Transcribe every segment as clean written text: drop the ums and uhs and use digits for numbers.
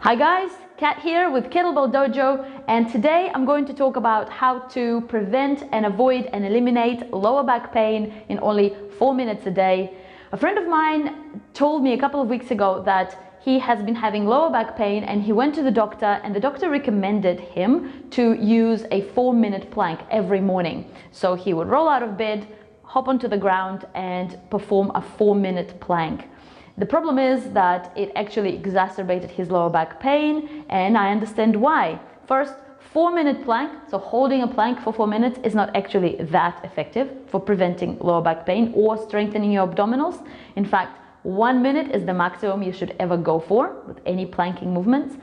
Hi guys, Kat here with Kettlebell Dojo, and today I'm going to talk about how to prevent and avoid and eliminate lower back pain in only 4 minutes a day. A friend of mine told me a couple of weeks ago that he has been having lower back pain and he went to the doctor, and the doctor recommended him to use a 4-minute plank every morning. So he would roll out of bed, hop onto the ground and perform a 4-minute plank. The problem is that it actually exacerbated his lower back pain, and I understand why. First, 4-minute plank, so holding a plank for 4 minutes, is not actually that effective for preventing lower back pain or strengthening your abdominals. In fact, 1 minute is the maximum you should ever go for with any planking movements.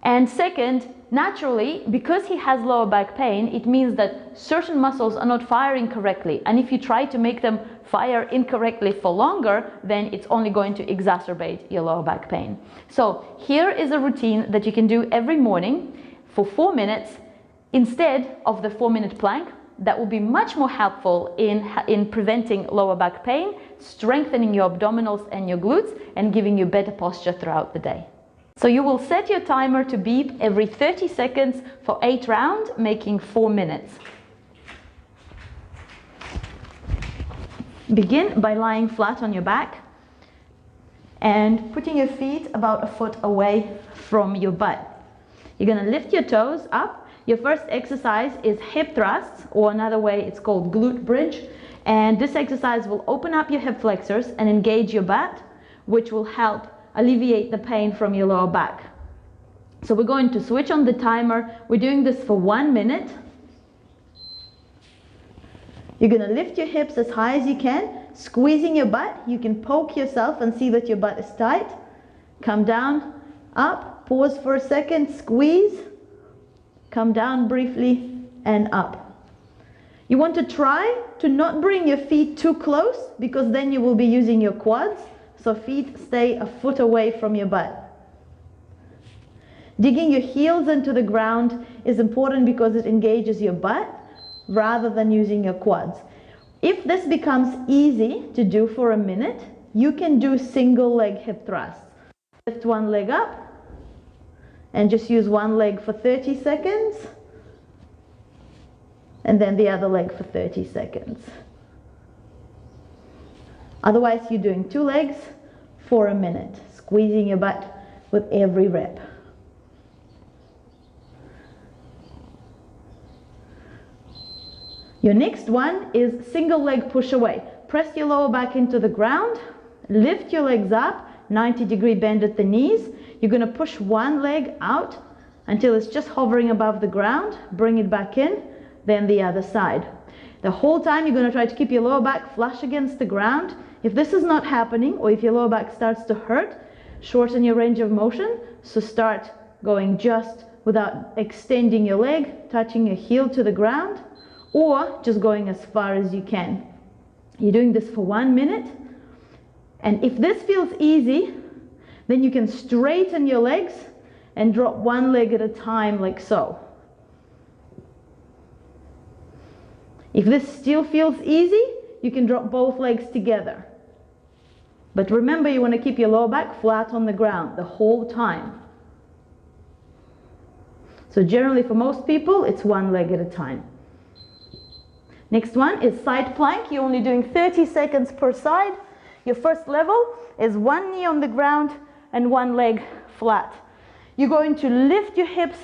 And second, naturally, because he has lower back pain, it means that certain muscles are not firing correctly. And if you try to make them fire incorrectly for longer, then it's only going to exacerbate your lower back pain. So here is a routine that you can do every morning for 4 minutes instead of the 4-minute plank. That will be much more helpful in preventing lower back pain, strengthening your abdominals and your glutes, and giving you better posture throughout the day. So you will set your timer to beep every 30 seconds for 8 rounds, making 4 minutes. Begin by lying flat on your back and putting your feet about a foot away from your butt. You're going to lift your toes up. Your first exercise is hip thrusts, or another way it's called glute bridge. And this exercise will open up your hip flexors and engage your butt, which will help alleviate the pain from your lower back. So we're going to switch on the timer. We're doing this for 1 minute. You're going to lift your hips as high as you can, squeezing your butt. You can poke yourself and see that your butt is tight. Come down, up, pause for a second, squeeze, come down briefly and up. You want to try to not bring your feet too close, because then you will be using your quads. So feet stay a foot away from your butt. Digging your heels into the ground is important because it engages your butt rather than using your quads. If this becomes easy to do for a minute, you can do single leg hip thrusts. Lift one leg up and just use one leg for 30 seconds and then the other leg for 30 seconds. Otherwise, you're doing 2 legs for a minute, squeezing your butt with every rep. Your next one is single leg push away. Press your lower back into the ground, lift your legs up, 90-degree bend at the knees. You're going to push one leg out until it's just hovering above the ground, bring it back in, then the other side. The whole time you're going to try to keep your lower back flush against the ground. If this is not happening, or if your lower back starts to hurt, shorten your range of motion. So start going just without extending your leg, touching your heel to the ground, or just going as far as you can. You're doing this for 1 minute. And if this feels easy, then you can straighten your legs and drop one leg at a time, like so. If this still feels easy, you can drop both legs together. But remember, you want to keep your lower back flat on the ground the whole time. So generally for most people, it's one leg at a time. Next one is side plank. You're only doing 30 seconds per side. Your first level is one knee on the ground and one leg flat. You're going to lift your hips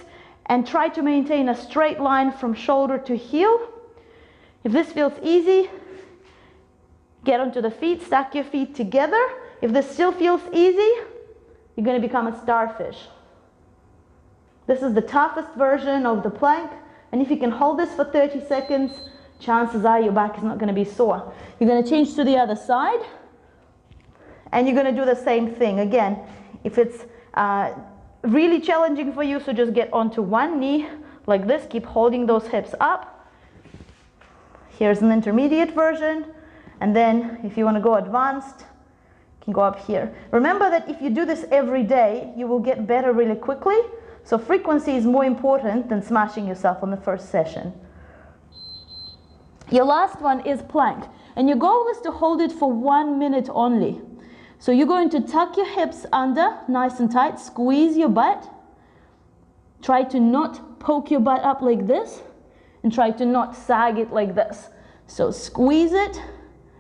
and try to maintain a straight line from shoulder to heel. If this feels easy, get onto the feet, stack your feet together. If this still feels easy, you're going to become a starfish. This is the toughest version of the plank, and if you can hold this for 30 seconds, chances are your back is not going to be sore. You're going to change to the other side, and you're going to do the same thing. Again, if it's really challenging for you, so just get onto one knee like this, keep holding those hips up. Here's an intermediate version. And then if you want to go advanced, you can go up here. Remember that if you do this every day, you will get better really quickly. So frequency is more important than smashing yourself on the first session. Your last one is plank. And your goal is to hold it for 1 minute only. So you're going to tuck your hips under, nice and tight, squeeze your butt. Try to not poke your butt up like this, and try to not sag it like this. So squeeze it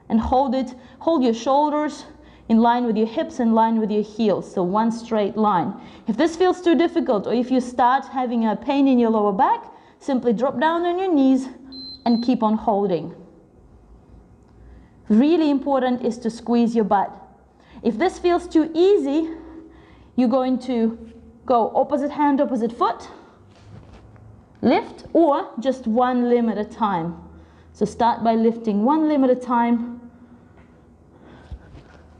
and hold it. Hold your shoulders in line with your hips, in line with your heels, so one straight line. If this feels too difficult, or if you start having a pain in your lower back, simply drop down on your knees and keep on holding. Really important is to squeeze your butt. If this feels too easy, you're going to go opposite hand, opposite foot, lift, or just one limb at a time. So start by lifting one limb at a time.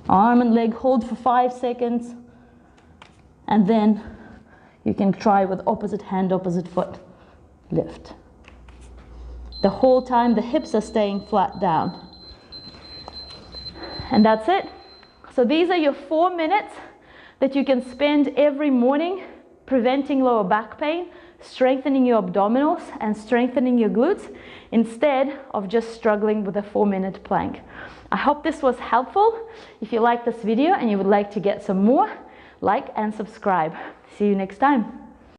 Arm and leg hold for 5 seconds, and then you can try with opposite hand, opposite foot, lift. The whole time the hips are staying flat down. And that's it. So these are your 4 minutes that you can spend every morning preventing lower back pain, strengthening your abdominals and strengthening your glutes, instead of just struggling with a 4-minute plank. I hope this was helpful. If you like this video and you would like to get some more, like and subscribe. See you next time.